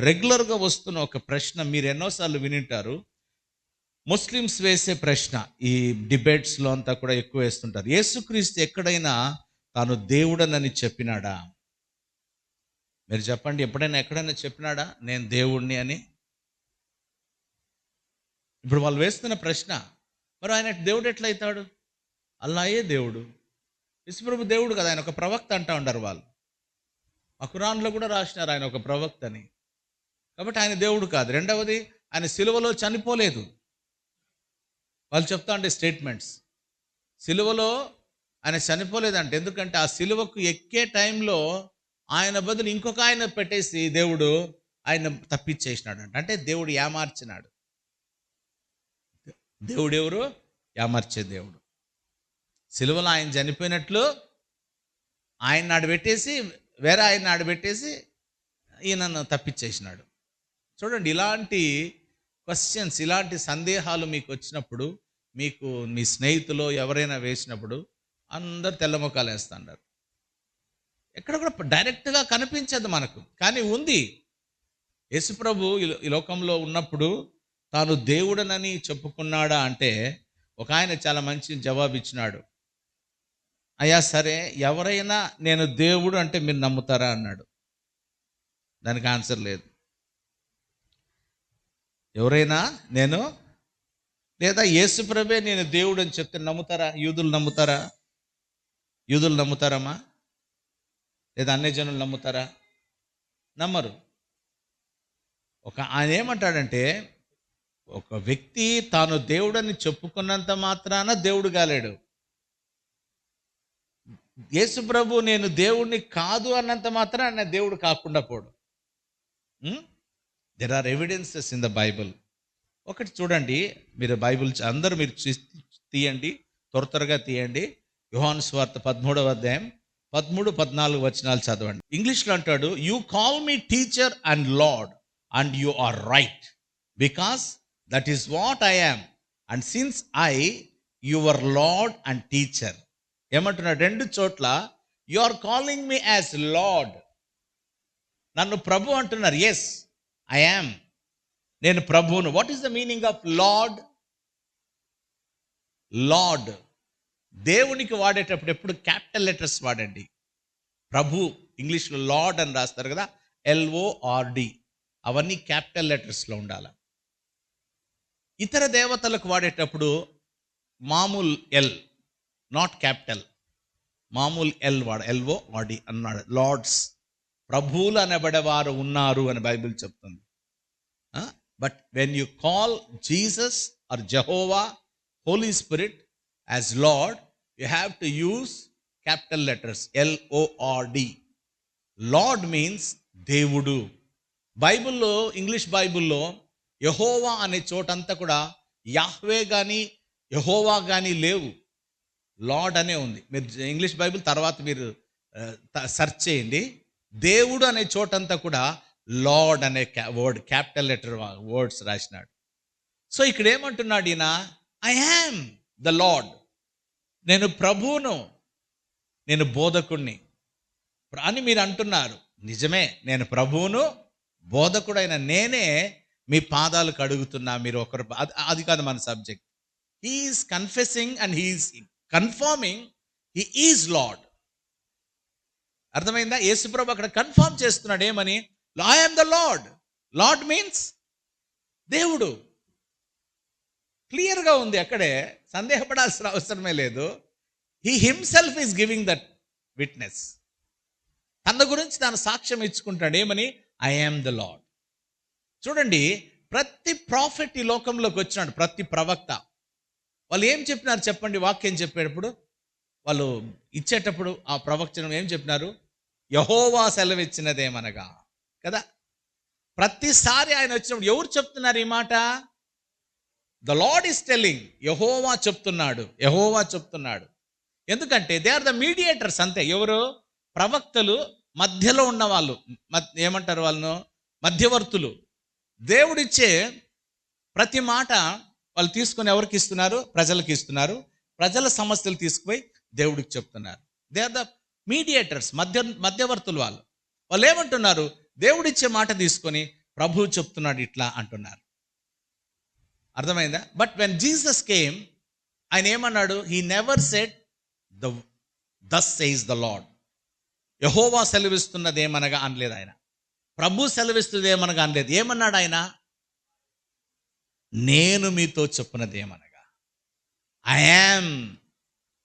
రెగ్యులర్గా వస్తున్న ఒక ప్రశ్న మీరు ఎన్నోసార్లు వినింటారు. ముస్లిమ్స్ వేసే ప్రశ్న ఈ డిబేట్స్లో అంతా కూడా ఎక్కువ వేస్తుంటారు. యేసుక్రీస్తు ఎక్కడైనా తాను దేవుడనని చెప్పినాడా? మీరు చెప్పండి, ఎప్పుడైనా ఎక్కడైనా చెప్పినాడా నేను దేవుడిని అని? ఇప్పుడు వాళ్ళు వేస్తున్న ప్రశ్న, మరి ఆయన దేవుడు ఎట్లయితాడు? అల్లాయే దేవుడు, యేసుప్రభు దేవుడు కదా, ఆయన ఒక ప్రవక్త అంటా ఉండారు వాళ్ళు. ఆ ఖురాన్లో కూడా రాసినారు ఆయన ఒక ప్రవక్త అని. కాబట్టి ఆయన దేవుడు కాదు. రెండవది, ఆయన సిలువలో చనిపోలేదు. వాళ్ళు చెప్తా ఉండే స్టేట్మెంట్స్, సిలువలో ఆయన చనిపోలేదంటే, ఎందుకంటే ఆ సిలువకు ఎక్కే టైంలో ఆయన బదులు ఇంకొక ఆయన పెట్టేసి దేవుడు ఆయన తప్పించేసినాడు. అంటే దేవుడు ఏమార్చినాడు. దేవుడు ఎవరు? ఏమార్చే దేవుడు. సిలువలో ఆయన చనిపోయినట్లు ఆయన నాడు పెట్టేసి వేరే ఆయన నాడు పెట్టేసి ఈయనను తప్పించేసినాడు. చూడండి, ఇలాంటి క్వశ్చన్స్, ఇలాంటి సందేహాలు మీకు వచ్చినప్పుడు, మీకు మీ స్నేహితులు ఎవరైనా వేసినప్పుడు అందరు తెల్లముఖాలు వేస్తుంటారు. ఎక్కడ కూడా డైరెక్ట్గా కనిపించదు మనకు, కానీ ఉంది. యేసుప్రభు ఈ లోకంలో ఉన్నప్పుడు తాను దేవుడనని చెప్పుకున్నాడా అంటే, ఒక ఆయన చాలా మంచి జవాబు ఇచ్చినాడు. అయ్యా సరే, ఎవరైనా నేను దేవుడు అంటే మీరు నమ్ముతారా అన్నాడు. దానికి ఆన్సర్ లేదు. ఎవరైనా నేను, లేదా యేసుప్రభే నేను దేవుడు అని చెప్తే నమ్ముతారా? యూదులు నమ్ముతారా? యూదులు నమ్ముతారమ్మా? లేదా అన్యజనులు నమ్ముతారా? నమ్మరు. ఆయన ఏమంటాడంటే, ఒక వ్యక్తి తాను దేవుడని చెప్పుకున్నంత మాత్రాన దేవుడు కాలేడు. యేసుప్రభు నేను దేవుడిని కాదు అన్నంత మాత్రాన దేవుడు కాకుండా పోడు. There are evidences in the Bible. ఒకటి చూడండి, మీరు బైబుల్ అందరూ మీరు తీయండి, త్వరగా తీయండి. యోహాను సువార్త 13వ అధ్యాయం 13-14 వచనాలు చదవండి. ఇంగ్లీష్లో అంటాడు, you call me teacher and Lord and you are right, because that is what I am, and since I your Lord and teacher. ఏమంటున్నాడు? 2 చోట్ల you are calling me as Lord, నన్ను ప్రభు అంటున్నారు. ఎస్, ఐ యామ్, నేను ప్రభువును. What is the meaning of Lord? Lord దేవునికి వాడేటప్పుడు ఎప్పుడు క్యాపిటల్ లెటర్స్ వాడండి. ప్రభు ఇంగ్లీష్లో లార్డ్ అని రాస్తారు కదా, LORD, అవన్నీ క్యాపిటల్ లెటర్స్లో ఉండాలి. ఇతర దేవతలకు వాడేటప్పుడు మామూలు ఎల్, నాట్ క్యాపిటల్, మామూలు ఎల్ వాడ, LORD అన్నాడు. లార్డ్స్, ప్రభువులు అనబడేవారు ఉన్నారు అని బైబిల్ చెప్తుంది. But when you call Jesus or Jehovah, Holy Spirit as Lord, you have to use capital letters LORD. Lord means దేవుడు. బైబిల్లో, ఇంగ్లీష్ బైబిల్లో యెహోవా అనే చోటంతా కూడా యాహ్వే కానీ యెహోవా కానీ లేవు, లార్డ్ అనే ఉంది. మీరు ఇంగ్లీష్ బైబిల్ తర్వాత మీరు సెర్చ్ చేయండి. దేవుడు అనే చోటంతా కూడా లార్డ్ అనే వర్డ్, క్యాపిటల్ లెటర్ వర్డ్స్ రాసినాడు. సో ఇక్కడ ఏమంటున్నాడు ఈయన? ఐ యామ్ ద లార్డ్, నేను ప్రభువును, నేను బోధకుణ్ణి అని మీరు అంటున్నారు. నిజమే, నేను ప్రభువును, బోధకుడైన నేనే మీ పాదాలు కడుగుతున్నా. మీరు ఒకరు, అది కాదు మన subject. He is confessing and he is confirming he is lord. అర్థమైందా? యేసుప్రభు అక్కడ కన్ఫర్మ్ చేస్తున్నాడు. ఏమని? I am the lord. Lord means దేవుడు. క్లియర్గా ఉంది, అక్కడే సందేహపడాల్సిన అవసరమే లేదు. He himself is giving that witness. తన గురించి తాను సాక్ష్యం ఇచ్చుకుంటాడు. ఏమని? I am the lord. చూడండి, ప్రతి ప్రాఫిట్ ఈ లోకంలోకి వచ్చినాడు, ప్రతి ప్రవక్త. వాళ్ళు ఏం చెప్పినారు చెప్పండి? వాక్యం చెప్పేటప్పుడు, వాళ్ళు ఇచ్చేటప్పుడు ఆ ప్రవచనం ఏం చెప్పినారు? యెహోవా సెలవిచ్చినదేమనగా కదా. ప్రతిసారి ఆయన వచ్చినప్పుడు ఎవరు చెప్తున్నారు ఈ మాట? The lord is telling. యెహోవా చెప్తున్నాడు, యెహోవా చెప్తున్నాడు. ఎందుకంటే దే ఆర్ ద మీడియేటర్స్. అంతే. ఎవరు? ప్రవక్తలు, మధ్యలో ఉన్న వాళ్ళు. ఏమంటారు వాళ్ళను? మధ్యవర్తులు. దేవుడిచ్చే ప్రతి మాట వాళ్ళు తీసుకొని ఎవరికి ఇస్తున్నారు? ప్రజలకు ఇస్తున్నారు. ప్రజల సమస్యలు తీసుకుపోయి దేవుడికి చెప్తున్నారు. దే ఆర్ ద మీడియేటర్స్, మధ్యవర్తులు వాళ్ళు ఏమంటున్నారు? దేవుడిచ్చే మాట తీసుకొని ప్రభువు చెప్తున్నాడు ఇట్లా అంటున్నారు. అర్థమైందా? బట్ వెన్ జీసస్ కేమ్, ఆయన ఏమన్నాడు? He never said thus says the lord. యెహోవా సెలవిస్తున్నది ఏమనగా అనలేదు ఆయన. ప్రభు సెలవిస్తున్నది ఏమనగా అనలేదు. ఏమన్నాడు ఆయన? నేను మీతో చెప్పున్నది ఏమనగా I am,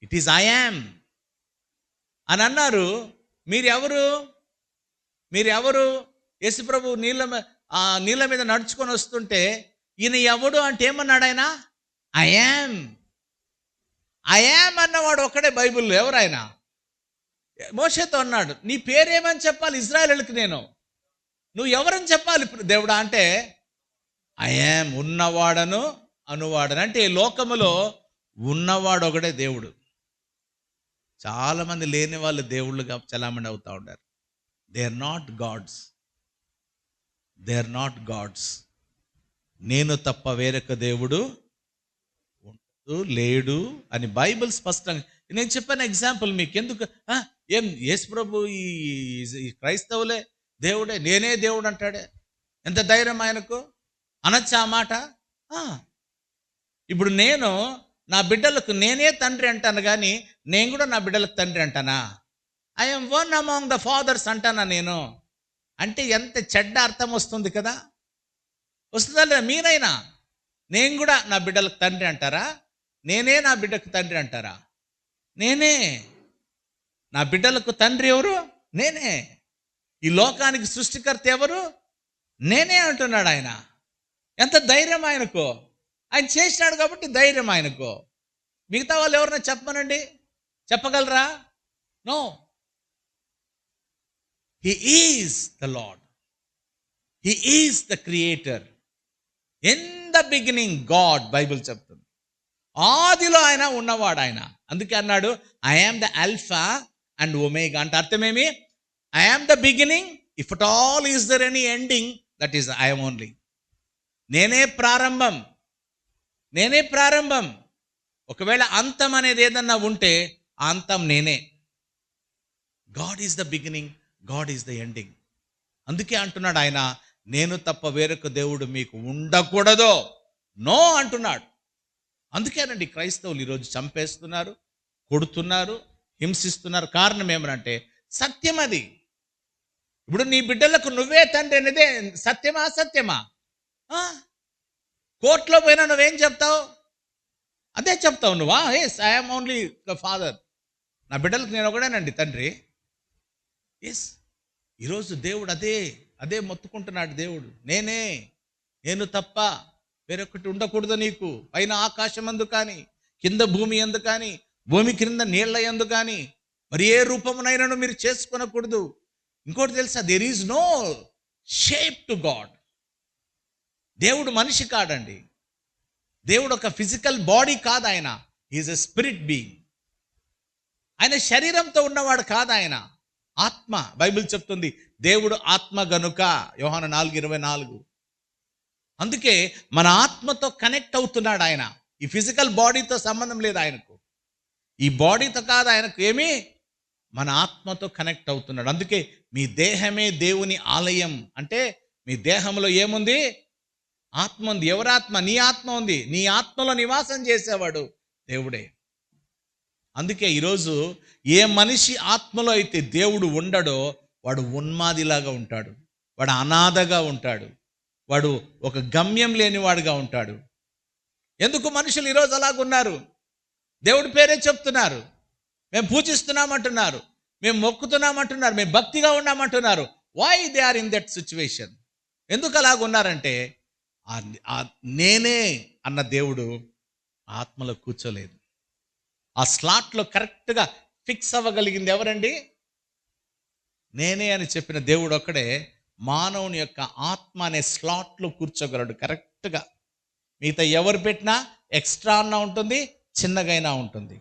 it is I yam అని అన్నారు. మీరెవరు? యేసుప్రభు నీళ్ళ మీద నడుచుకొని వస్తుంటే ఈయన ఎవడు అంటే ఏమన్నాడు ఆయన? ఐ యామ్ అన్నవాడు ఒక్కడే బైబిల్లో. ఎవరైనా మోషేతో అన్నాడు, నీ పేరేమని చెప్పాలి ఇజ్రాయేలుకి? నువ్వు ఎవరని చెప్పాలి దేవుడా అంటే ఐ యామ్, ఉన్నవాడను అనువాడను. అంటే ఈ లోకములో ఉన్నవాడు ఒకడే దేవుడు. చాలామంది లేని వాళ్ళు దేవుళ్ళుగా చలామణి అవుతూ ఉంటారు. They are not gods. నేను తప్ప వేరొక దేవుడు లేడు అని బైబిల్ స్పష్టంగా. నేను చెప్పాను ఎగ్జాంపుల్ మీకు. ఎందుకు ఏం యేసుప్రభు ఈ క్రైస్తవులే దేవుడే, నేనే దేవుడు అంటాడే, ఎంత ధైర్యం ఆయనకు? అనొచ్చా ఆ మాట? ఇప్పుడు నేను నా బిడ్డలకు నేనే తండ్రి అంటాను, కానీ నేను కూడా నా బిడ్డలకు తండ్రి అంటానా? I'm one among the fathers అంటానా నేను? అంటే ఎంత చెడ్డ అర్థం వస్తుంది కదా. వస్తుందా లేదా? మీరైనా నేను కూడా నా బిడ్డలకు తండ్రి అంటారా? నేనే నా బిడ్డకు తండ్రి అంటారా? నేనే. నా బిడ్డలకు తండ్రి ఎవరు? నేనే. ఈ లోకానికి సృష్టికర్త ఎవరు? నేనే అంటున్నాడు ఆయన. ఎంత ధైర్యం ఆయనకు! ఆయన చేసినాడు కాబట్టి ధైర్యం ఆయనకు. మిగతా వాళ్ళు ఎవరైనా చెప్పమనండి, చెప్పగలరా? No. He is the lord, he is the creator. In the beginning God, Bible చెప్తుంది. ఆదిలో ఆయన ఉన్నవాడు ఆయన. అందుకే అన్నాడు I am the alpha and omega. అంటే అర్థమేమి? I am the beginning, if at all is there any ending, that is I am only. నేనే ప్రారంభం. ఒకవేళ అంతం అనేది ఏదన్నా ఉంటే ఆ అంతం నేనే. God is the beginning, God is the ending. అందుకే అంటున్నాడు ఆయన, నేను తప్ప వేరొక దేవుడు మీకు ఉండకూడదు. నో అంటున్నాడు. అందుకేనండి క్రైస్తవులు ఈరోజు చంపేస్తున్నారు, కొడుతున్నారు, హింసిస్తున్నారు. కారణం ఏమనంటే సత్యం అది. ఇప్పుడు నీ బిడ్డలకు నువ్వే తండ్రి అనేదే సత్యమా? అసత్యమా? కోర్టులో పోయినా నువ్వేం చెప్తావు? అదే చెప్తావు నువ్వా? Yes, I am only the father. నా బిడ్డలకు నేను ఒకడేనండి తండ్రి. ఎస్, ఈరోజు దేవుడు అదే మొత్తుకుంటున్నాడు. దేవుడు నేను తప్ప వేరొకటి ఉండకూడదు నీకు. పైన ఆకాశం అందు కానీ, కింద భూమి ఎందు కానీ, భూమి క్రింద నీళ్ల ఎందు కానీ మరి ఏ రూపమునైనాను మీరు చేసుకొనకూడదు. ఇంకోటి తెలుసా? There is no shape to God. దేవుడు మనిషి కాడండి. దేవుడు ఒక ఫిజికల్ బాడీ కాదు. ఆయన ఈజ్ ఎ స్పిరిట్ బీయింగ్. ఆయన శరీరంతో ఉన్నవాడు కాదు. ఆయన ఆత్మ. బైబిల్ చెప్తుంది దేవుడు ఆత్మ గనుక, యోహాను 4:24. అందుకే మన ఆత్మతో కనెక్ట్ అవుతున్నాడు ఆయన. ఈ ఫిజికల్ బాడీతో సంబంధం లేదు ఆయనకు. ఈ బాడీతో కాదు ఆయనకు. ఏమి? మన ఆత్మతో కనెక్ట్ అవుతున్నాడు. అందుకే మీ దేహమే దేవుని ఆలయం. అంటే మీ దేహంలో ఏముంది? ఆత్మ ఉంది. ఎవరి ఆత్మ? నీ ఆత్మ ఉంది. నీ ఆత్మలో నివాసం చేసేవాడు దేవుడే. అందుకే ఈరోజు ఏ మనిషి ఆత్మలో అయితే దేవుడు ఉండడో వాడు ఉన్మాదిలాగా ఉంటాడు, వాడు అనాథగా ఉంటాడు, వాడు ఒక గమ్యం లేనివాడుగా ఉంటాడు. ఎందుకు మనుషులు ఈరోజు అలాగున్నారు? దేవుడి పేరే చెప్తున్నారు, మేము పూజిస్తున్నామంటున్నారు, మేము మొక్కుతున్నామంటున్నారు, మేము భక్తిగా ఉన్నామంటున్నారు. Why they are in that situation? ఎందుకు అలాగున్నారంటే నేనే అన్న దేవుడు ఆత్మలో కూర్చోలేదు. ఆ స్లాట్లో కరెక్ట్గా ఫిక్స్ అవ్వగలిగింది ఎవరండి? నేనే అని చెప్పిన దేవుడు ఒక్కడే మానవుని యొక్క ఆత్మ అనే స్లాట్లో కూర్చోగలడు కరెక్ట్గా. మిగతా ఎవరు పెట్టినా ఎక్స్ట్రా అన్నా ఉంటుంది, చిన్నగైనా ఉంటుంది,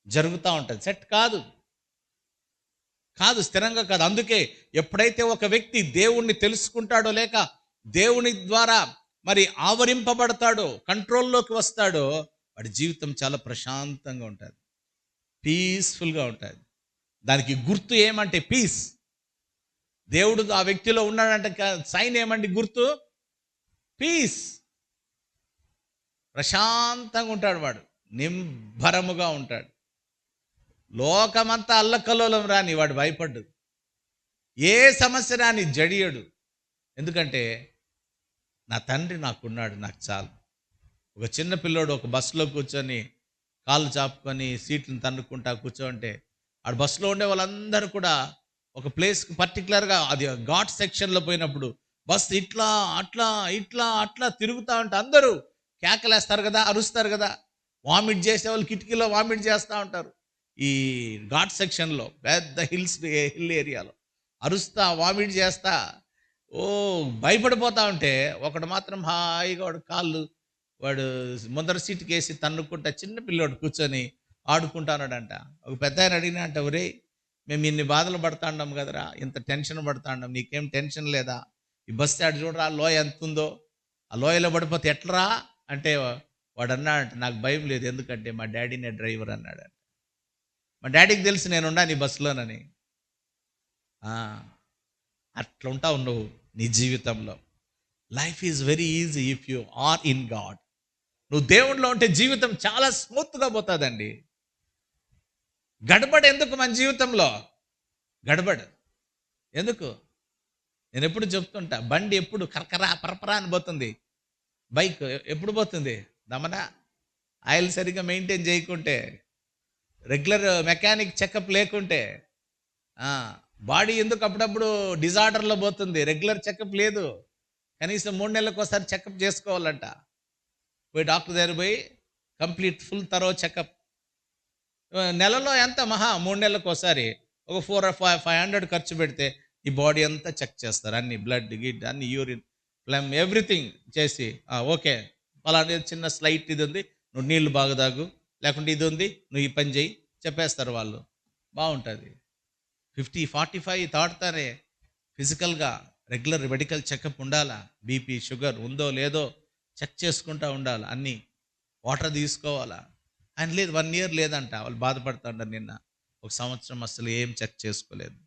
జరుగుతూ ఉంటుంది. సెట్ కాదు, స్థిరంగా కాదు. అందుకే ఎప్పుడైతే ఒక వ్యక్తి దేవుణ్ణి తెలుసుకుంటాడో, లేక దేవుని ద్వారా మరి ఆవరింపబడతాడో, కంట్రోల్లోకి వస్తాడో, వాడి జీవితం చాలా ప్రశాంతంగా ఉంటుంది, పీస్ఫుల్గా ఉంటుంది. దానికి గుర్తు ఏమంటే పీస్. దేవుడు ఆ వ్యక్తిలో ఉన్నాడంటే సైన్ ఏమండి? గుర్తు పీస్. ప్రశాంతంగా ఉంటాడు వాడు, నింభరముగా ఉంటాడు. లోకమంతా అల్లకల్లోలం రాని వాడు భయపడ్డు, ఏ సమస్య రాని జడియడు. ఎందుకంటే నా తండ్రి నాకున్నాడు, నాకు చాలు. ఒక చిన్న పిల్లోడు ఒక బస్సులో కూర్చొని కాళ్ళు చాపుకొని సీట్లను తన్నుకుంటా కూర్చోంటే ఆ బస్సులో ఉండే వాళ్ళందరూ కూడా ఒక ప్లేస్కి పర్టికులర్గా, అది ఘాట్ సెక్షన్లో పోయినప్పుడు బస్సు ఇట్లా అట్లా ఇట్లా అట్లా తిరుగుతూ ఉంటే అందరూ కేకలేస్తారు కదా, అరుస్తారు కదా. వామిట్ చేసే వాళ్ళు కిటికీలో వామిట్ చేస్తూ ఉంటారు. ఈ ఘాట్ సెక్షన్లో పెద్ద హిల్ ఏరియాలో అరుస్తా వామిట్ చేస్తా ఓ భయపడిపోతా ఉంటే ఒకడు మాత్రం హాయిగా వాడు ముందర సీటుకి వేసి తన్నుకుంటా చిన్న పిల్లోడు కూర్చొని ఆడుకుంటాన్నాడంట. ఒక పెద్ద ఆయన అడిగినా అంట, ఒరే మేము ఇన్ని బాధలు పడతాండాం కదరా, ఇంత టెన్షన్ పడతాండాం, నీకేం టెన్షన్ లేదా? ఈ బస్సు ఆడు చూడరా లోయ ఎంత ఉందో, ఆ లోయలో పడిపోతే ఎట్లరా అంటే వాడు అన్నాడంట, నాకు భయం లేదు, ఎందుకంటే మా డాడీనే డ్రైవర్ అన్నాడంట. మా డాడీకి తెలుసు నేనున్నా నీ బస్సులోనని. అట్లా ఉంటావు నువ్వు నీ జీవితంలో. Life is very easy if you are in God. నువ్వు దేవుడిలో ఉంటే జీవితం చాలా స్మూత్గా పోతుందండి. గడబడ ఎందుకు మన జీవితంలో? గడబడ ఎందుకు? నేను ఎప్పుడు చెప్తుంటా, బండి ఎప్పుడు కరకరా పరపరా అని పోతుంది, బైక్ ఎప్పుడు పోతుంది దమన ఆయిల్ సరిగ్గా మెయింటైన్ చేయకుంటే, రెగ్యులర్ మెకానిక్ చెకప్ లేకుంటే. బాడీ ఎందుకు అప్పుడప్పుడు డిజార్డర్లో పోతుంది, రెగ్యులర్ చెకప్ లేదు. కనీసం 3 నెలలకు ఒకసారి చెకప్ చేసుకోవాలంట. పోయి డాక్టర్ దగ్గర పోయి కంప్లీట్ ఫుల్ తరో చెకప్. నెలలో ఎంత 3 నెలలకు ఒకసారి ఒక 4 or 500 ఖర్చు పెడితే ఈ బాడీ అంతా చెక్ చేస్తారు. అన్ని బ్లడ్ గిడ్ అన్ని యూరిన్ ఫ్లమ్ ఎవ్రీథింగ్ చేసి ఓకే అలాంటి చిన్న స్లైట్ ఇది ఉంది, నువ్వు నీళ్లు బాగా తాగు, లేకుంటే ఇది ఉంది నువ్వు ఈ పని చేయి చెప్పేస్తారు వాళ్ళు. బాగుంటుంది. 50-45 తాడుతారే. ఫిజికల్గా రెగ్యులర్ మెడికల్ చెకప్ ఉండాలా. బీపీ షుగర్ ఉందో లేదో చెక్ చేసుకుంటూ ఉండాలి. అన్నీ వాటర్ తీసుకోవాలా. ఆయన లేదు 1 year లేదంట. వాళ్ళు బాధపడుతుంటారు. నిన్న 1 సంవత్సరం అసలు ఏం చెక్ చేసుకోలేదు.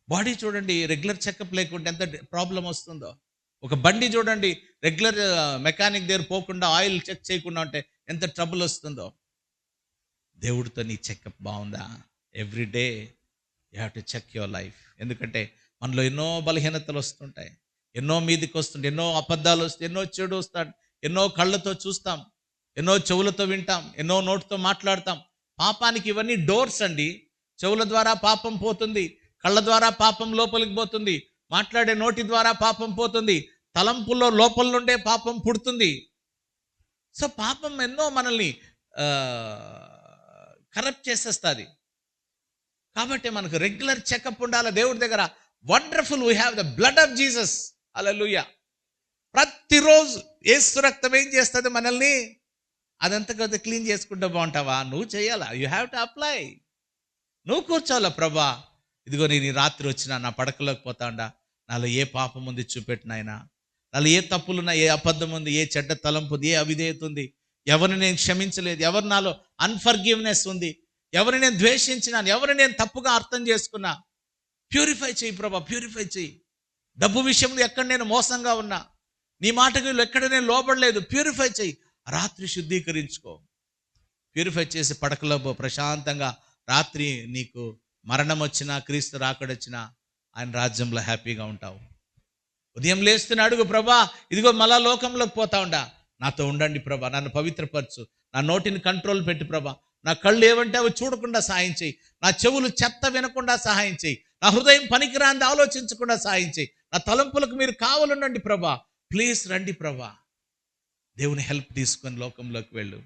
బాడీ చూడండి, రెగ్యులర్ చెకప్ లేకుంటే ఎంత ప్రాబ్లం వస్తుందో. ఒక బండి చూడండి, రెగ్యులర్ మెకానిక్ దగ్గర పోకుండా ఆయిల్ చెక్ చేయకుండా ఉంటే ఎంత ట్రబుల్ వస్తుందో. దేవుడితో నీ చెకప్ బాగుందా? Every day you have to check your life. ఎందుకంటే మనలో ఎన్నో బలహీనతలు వస్తుంటాయి, ఎన్నో మీదికి వస్తుంటాయి, ఎన్నో అబద్ధాలు వస్తాయి, ఎన్నో చెడు వస్తాడు, ఎన్నో కళ్ళతో చూస్తాం, ఎన్నో చెవులతో వింటాం, ఎన్నో నోటితో మాట్లాడతాం. పాపానికి ఇవన్నీ డోర్స్ అండి. చెవుల ద్వారా పాపం పోతుంది, కళ్ళ ద్వారా పాపం లోపలికి పోతుంది, మాట్లాడే నోటి ద్వారా పాపం పోతుంది, తలంపుల్లో లోపల నుండే పాపం పుడుతుంది. సో పాపం ఎన్నో మనల్ని కరప్ట్ చేసేస్తుంది. కాబట్టి మనకు రెగ్యులర్ చెకప్ ఉండాలి దేవుడి దగ్గర. Wonderful, we have the blood of Jesus. Hallelujah. ప్రతిరోజు యేసు రక్తం ఏం చేస్తుంది మనల్ని? అదంతా కదా క్లీన్ చేసుకుంటూ బాగుంటావా? నువ్వు చేయాలా. You have to apply. నువ్వు కూర్చోవాలా. ప్రభా ఇదిగో నేను ఈ రాత్రి వచ్చినా నా పడకలోకి పోతాండా, నాలో ఏ పాపం ఉంది చూపెట్టినాయన, నాలో ఏ తప్పులున్నా, ఏ అబద్ధం ఉంది, ఏ చెడ్డ తలంపు ఉంది, ఏ అవిధేయత ఉంది, ఎవరిని నేను క్షమించలేదు, ఎవరు నాలో అన్ఫర్గివ్నెస్ ఉంది, ఎవరిని నేను ద్వేషించినాను, ఎవరిని నేను తప్పుగా అర్థం చేసుకున్నా, ప్యూరిఫై చేయి ప్రభా, ప్యూరిఫై చేయి. డబ్బు విషయంలో ఎక్కడ నేను మోసంగా ఉన్నా, నీ మాటకు ఎక్కడ నేను లోబడలేదు, ప్యూరిఫై చేయి. రాత్రి శుద్ధీకరించుకో. ప్యూరిఫై చేసి పడకలో ప్రశాంతంగా రాత్రి నీకు మరణం వచ్చినా క్రీస్తు రాకడొచ్చినా ఆయన రాజ్యంలో హ్యాపీగా ఉంటావు. ఉదయం లేస్తున్న అడుగు, ప్రభా ఇదిగో మళ్ళా లోకంలోకి పోతా ఉండా, నాతో ఉండండి ప్రభా, నన్ను పవిత్రపరచు, నా నోటిని కంట్రోల్ పెట్టి ప్రభా, నా కళ్ళు ఏమంటే అవి చూడకుండా సహాయం చేయి, నా చెవులు చెత్త వినకుండా సహాయం చేయి, నా హృదయం పనికిరాంది ఆలోచించకుండా సహాయం చేయి, నా తలంపులకు మీరు కావాలండి ప్రభా, ప్లీజ్ రండి ప్రభా. దేవుని హెల్ప్ తీసుకొని లోకంలోకి వెళ్ళు.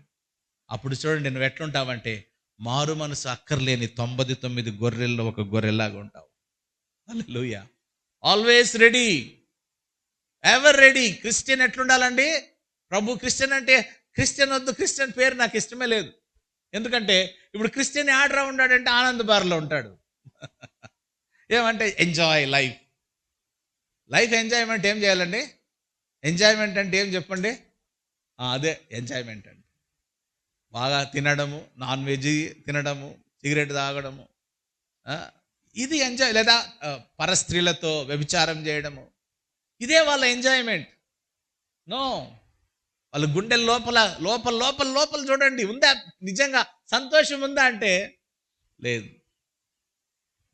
అప్పుడు చూడండి నువ్వు ఎట్లుంటావంటే మారు మనసు అక్కర్లేని 99 గొర్రెల్లో ఒక గొర్రెలాగా ఉంటావు. Hallelujah. Always ready, ever ready. Christian ఎట్లుండాలండి? ప్రభు క్రిస్టియన్ అంటే క్రిస్టియన్ వద్దు, క్రిస్టియన్ పేరు నాకు ఇష్టమే లేదు. ఎందుకంటే ఇప్పుడు క్రిస్టియన్ ఆడరా ఉన్నాడంటే ఆనంద్ బార్లో ఉంటాడు. ఏమంటే ఎంజాయ్ లైఫ్. లైఫ్ ఎంజాయ్మెంట్ ఏం చేయాలండి? ఎంజాయ్మెంట్ అంటే ఏం చెప్పండి? అదే ఎంజాయ్మెంట్ అంటే బాగా తినడము, నాన్ వెజ్ తినడము, సిగరెట్ తాగడము, ఆ, ఇది ఎంజాయ్. లేదా పరస్త్రీలతో వ్యభిచారం చేయడము, ఇదే వాళ్ళ ఎంజాయ్మెంట్. నో, వాళ్ళ గుండె లోపల లోపల లోపల లోపల చూడండి, ఉందా నిజంగా సంతోషం ఉందా అంటే లేదు.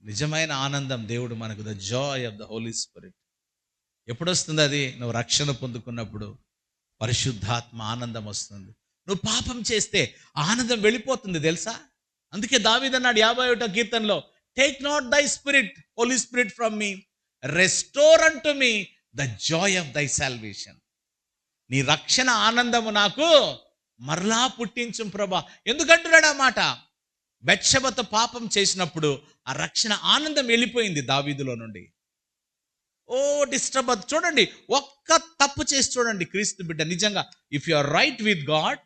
నిజమైన ఆనందం దేవుడు మనకు, the joy of the Holy Spirit. ఎప్పుడు వస్తుంది అది? నువ్వు రక్షణ పొందుకున్నప్పుడు పరిశుద్ధాత్మ ఆనందం వస్తుంది. నువ్వు పాపం చేస్తే ఆనందం వెళ్ళిపోతుంది తెలుసా. అందుకే దావీదు అన్నాడు 51వ కీర్తనలో, take not thy spirit, holy spirit from me, restore unto me the joy of thy salvation. నీ రక్షణ ఆనందము నాకు మరలా పుట్టించు ప్రభా. ఎందుకంటున్నాడు ఆ మాట? బెత్షెబతో పాపం చేసినప్పుడు ఆ రక్షణ ఆనందం వెళ్ళిపోయింది దావీదులో నుండి. Oh disturb. చూడండి, ఒక్క తప్పు చేసి చూడండి క్రీస్తు బిడ్డ, నిజంగా if you are right with God,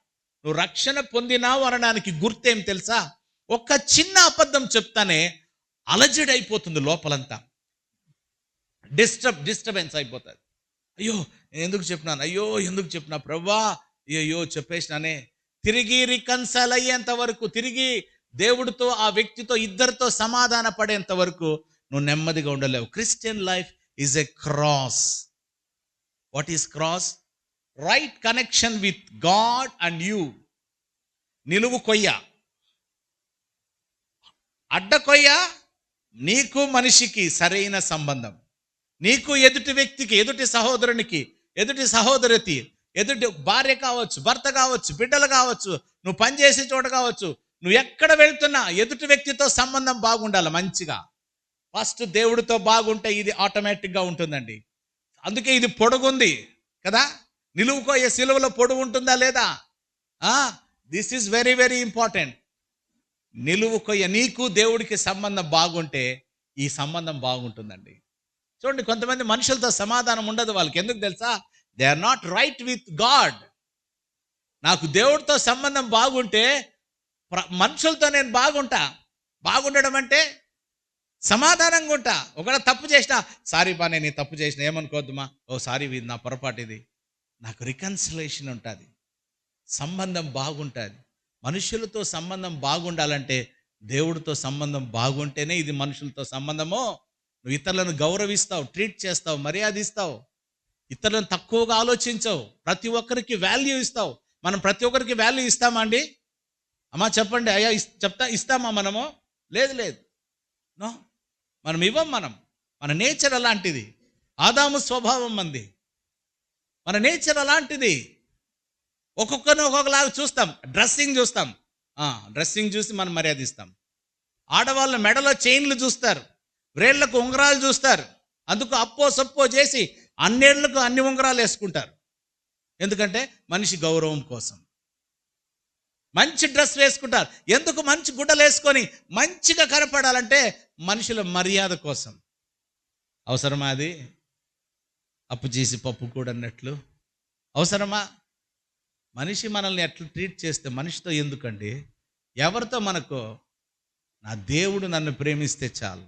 నువ్వు రక్షణ పొందినావు అనడానికి గుర్తేం తెలుసా? ఒక్క చిన్న అబద్ధం చెప్తానే అలజడైపోతుంది లోపలంతా, డిస్టర్బెన్స్ అయిపోతుంది. అయ్యో ఎందుకు చెప్పినాను, అయ్యో ఎందుకు చెప్పినా ప్రభా, అయ్యో చెప్పేసినానే. తిరిగి రికన్సైల్ అయ్యేంత వరకు, తిరిగి దేవుడితో ఆ వ్యక్తితో ఇద్దరితో సమాధాన పడేంత వరకు నువ్వు నెమ్మదిగా ఉండలేవు. Christian life is a cross. What is cross? Right connection with God and you. నిలువు కొయ్య, అడ్డ కొయ్య, నీకు మనిషికి సరైన సంబంధం. నీకు ఎదుటి వ్యక్తికి, ఎదుటి సహోదరునికి, ఎదుటి సహోదరతి, ఎదుటి భార్య కావచ్చు, భర్త కావచ్చు, బిడ్డలు కావచ్చు, నువ్వు పనిచేసే చోట కావచ్చు, నువ్వు ఎక్కడ వెళ్తున్నా ఎదుటి వ్యక్తితో సంబంధం బాగుండాలి మంచిగా. ఫస్ట్ దేవుడితో బాగుంటే ఇది ఆటోమేటిక్గా ఉంటుందండి. అందుకే ఇది పొడుగుంది కదా, నిలువుకోయే సిలువలో పొడుగు ఉంటుందా లేదా? This is very very important. నిలువు కొయ్య, నీకు దేవుడికి సంబంధం బాగుంటే ఈ సంబంధం బాగుంటుందండి. చూడండి, కొంతమంది మనుషులతో సమాధానం ఉండదు వాళ్ళకి. ఎందుకు తెలుసా? They are not right with God. నాకు దేవుడితో సంబంధం బాగుంటే మనుషులతో నేను బాగుంటా. బాగుండడం అంటే సమాధానంగా ఉంటా. ఒకవేళ తప్పు చేసినా, సారీ బా నేను ఈ తప్పు చేసిన, ఏమనుకోవద్దుమా, ఓ సారీ ఇది నా పొరపాటు, ఇది. నాకు రికన్సిలేషన్ ఉంటుంది, సంబంధం బాగుంటుంది. మనుషులతో సంబంధం బాగుండాలంటే దేవుడితో సంబంధం బాగుంటేనే ఇది మనుషులతో సంబంధము. నువ్వు ఇతరులను గౌరవిస్తావు, ట్రీట్ చేస్తావు, మర్యాద ఇస్తావు, ఇతరులను తక్కువగా ఆలోచించవు, ప్రతి ఒక్కరికి వాల్యూ ఇస్తావు. మనం ప్రతి ఒక్కరికి వాల్యూ ఇస్తామా అండి? అమ్మా చెప్పండి, అయ్యా ఇస్తామా మనము? లేదు లేదు, నో, మనం ఇవ్వం. మన నేచర్ అలాంటిది. ఆదాము స్వభావం మంది, మన నేచర్ అలాంటిది. ఒక్కొక్కరిని ఒక్కొక్కలాగా చూస్తాం. డ్రెస్సింగ్ చూస్తాం, డ్రెస్సింగ్ చూసి మనం మర్యాద ఇస్తాం. ఆడవాళ్ళ మెడలో చైన్లు చూస్తారు, వ్రేళ్లకు ఉంగరాలు చూస్తారు. అందుకు అప్పో సప్పో చేసి అన్నేళ్లకు అన్ని ఉంగరాలు వేసుకుంటారు. ఎందుకంటే మనిషి గౌరవం కోసం. మంచి డ్రెస్ వేసుకుంటారు ఎందుకు? మంచి గుడ్డలు వేసుకొని మంచిగా కనపడాలంటే మనుషుల మర్యాద కోసం. అవసరమా అది? అప్పు చేసి పప్పు కూడా అన్నట్లు అవసరమా? మనిషి మనల్ని ఎట్లా ట్రీట్ చేస్తే మనిషితో ఎందుకండి? ఎవరితో మనకు? నా దేవుడు నన్ను ప్రేమిస్తే చాలు,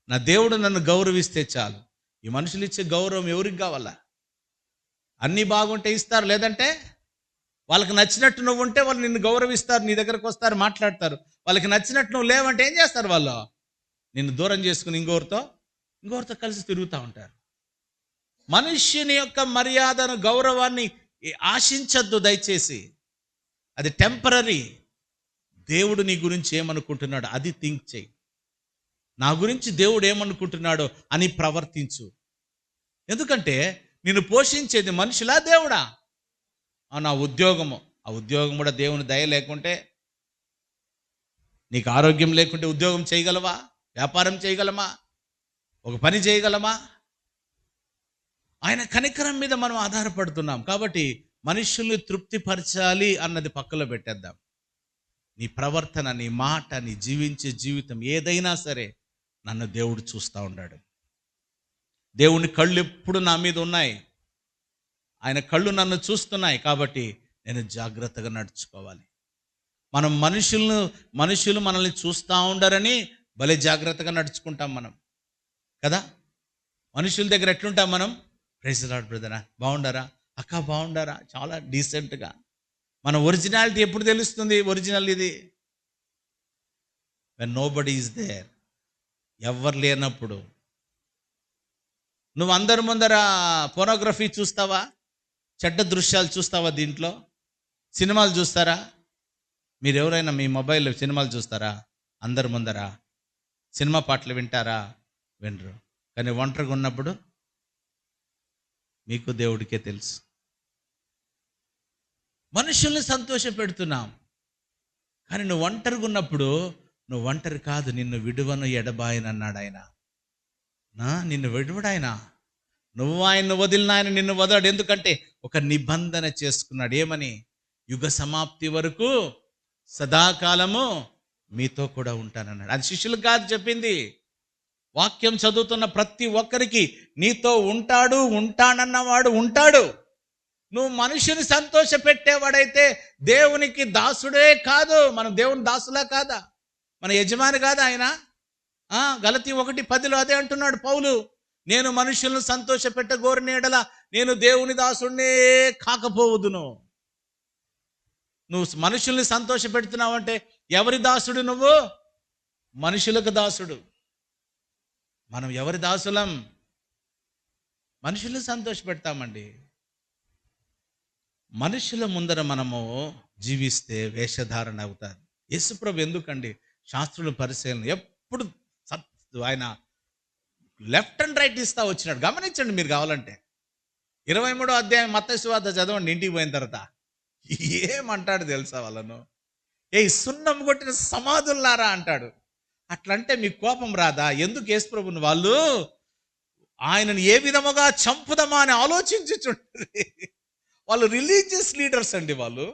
నా దేవుడు నన్ను గౌరవిస్తే చాలు. ఈ మనుషులు ఇచ్చే గౌరవం ఎవరికి కావాలా? అన్నీ బాగుంటే ఇస్తారు, లేదంటే వాళ్ళకి నచ్చినట్టు నువ్వు ఉంటే వాళ్ళు నిన్ను గౌరవిస్తారు, నీ దగ్గరకు వస్తారు, మాట్లాడతారు. వాళ్ళకి నచ్చినట్టు నువ్వు లేవంటే ఏం చేస్తారు? వాళ్ళు నిన్ను దూరం చేసుకుని ఇంకొకరితో కలిసి తిరుగుతూ ఉంటారు. మనుష్యుని యొక్క మర్యాదను, గౌరవాన్ని ఆశించద్దు దయచేసి. అది టెంపరరీ. దేవుడు నీ గురించి ఏమనుకుంటున్నాడు అది థింక్ చేయి. నా గురించి దేవుడు ఏమనుకుంటున్నాడో అని ప్రవర్తించు. ఎందుకంటే నిన్ను పోషించేది మనుషులా దేవుడా? నా ఉద్యోగము, ఆ ఉద్యోగం కూడా దేవుని దయ లేకుంటే, నీకు ఆరోగ్యం లేకుంటే ఉద్యోగం చేయగలవా? వ్యాపారం చేయగలమా? ఒక పని చేయగలమా? ఆయన కనికరం మీద మనం ఆధారపడుతున్నాం. కాబట్టి మనుషుల్ని తృప్తిపరచాలి అన్నది పక్కలో పెట్టేద్దాం. నీ ప్రవర్తన, నీ మాట, నీ జీవించే జీవితం ఏదైనా సరే నన్ను దేవుడు చూస్తూ ఉన్నాడు. దేవుని కళ్ళు ఎప్పుడు నా మీద ఉన్నాయి, ఆయన కళ్ళు నన్ను చూస్తున్నాయి. కాబట్టి నేను జాగ్రత్తగా నడుచుకోవాలి. మనం మనుషులు మనల్ని చూస్తూ ఉండరని భలే జాగ్రత్తగా నడుచుకుంటాం మనం కదా. మనుషుల దగ్గర ఎట్లుంటాం మనం? ప్రైజ్ లార్డ్ బ్రదరా, బాగుండారా, అక్క బాగుండారా, చాలా డీసెంట్గా. మన ఒరిజినాలిటీ ఎప్పుడు తెలుస్తుంది? ఒరిజినల్ ఇది వెన్ నోబడీ ఈజ్ దేర్. ఎవ్వరు లేనప్పుడు నువ్వు అందరి ముందర పోనోగ్రఫీ చూస్తావా? చెడ్డ దృశ్యాలు చూస్తావా? దీంట్లో సినిమాలు చూస్తారా? మీరు ఎవరైనా మీ మొబైల్లో సినిమాలు చూస్తారా? అందరి ముందర సినిమా పాటలు వింటారా? వినరు. కానీ ఒంటరిగా ఉన్నప్పుడు మీకు దేవుడికే తెలుసు. మనుషుల్ని సంతోష పెడుతున్నాం, కానీ నువ్వు ఒంటరిగా ఉన్నప్పుడు నువ్వు ఒంటరి కాదు, నిన్ను విడువను ఎడబాయనన్నాడు ఆయన. నిన్ను విడువడు ఆయన. నువ్వు ఆయన్ని వదిలిన ఆయన నిన్ను వదలడు. ఎందుకంటే ఒక నిబంధన చేసుకున్నాడు. ఏమని? యుగ సమాప్తి వరకు సదాకాలము మీతో కూడా ఉంటానన్నాడు. అది శిష్యులకు కాదు చెప్పింది, వాక్యం చదువుతున్న ప్రతి ఒక్కరికి నీతో ఉంటాడు, ఉంటానన్నవాడు ఉంటాడు. నువ్వు మనుషుని సంతోష పెట్టేవాడైతే దేవునికి దాసుడే కాదు. మనం దేవుని దాసులా కాదా? మన యజమాని కాదా ఆయన? గలతీ 1:10 అదే అంటున్నాడు పౌలు. నేను మనుషులను సంతోష పెట్టగోరిన ఎడల నేను దేవుని దాసుడినే కాకపోవదును. నువ్వు మనుషుల్ని సంతోష పెడుతున్నావు అంటే ఎవరి దాసుడు నువ్వు? మనుషులకు దాసుడు. మనం ఎవరి దాసులం? మనుషుల్ని సంతోష పెడతామండి. మనుషుల ముందర మనము జీవిస్తే వేషధారణ అవుతారు. యేసుప్రభు ఎందుకండి శాస్త్రుల పరిశీలన ఎప్పుడు ఆయన లెఫ్ట్ అండ్ రైట్ ఇస్తా వచ్చినాడు. గమనించండి మీరు కావాలంటే. 23వ అధ్యాయం మత్తయి సువార్త చదవండి ఇంటికి పోయిన తర్వాత. ఏమంటాడు తెలుసా వాళ్ళను? సున్నం కొట్టిన సమాధుల్లారా అంటాడు. అట్లంటే మీకు కోపం రాదా? ఎందుకు యేసుప్రభుని వాళ్ళు ఆయనను ఏ విధముగా చంపుదామా అని ఆలోచించుచుంటుంది. వాళ్ళు రిలీజియస్ లీడర్స్ అండి. వాళ్ళు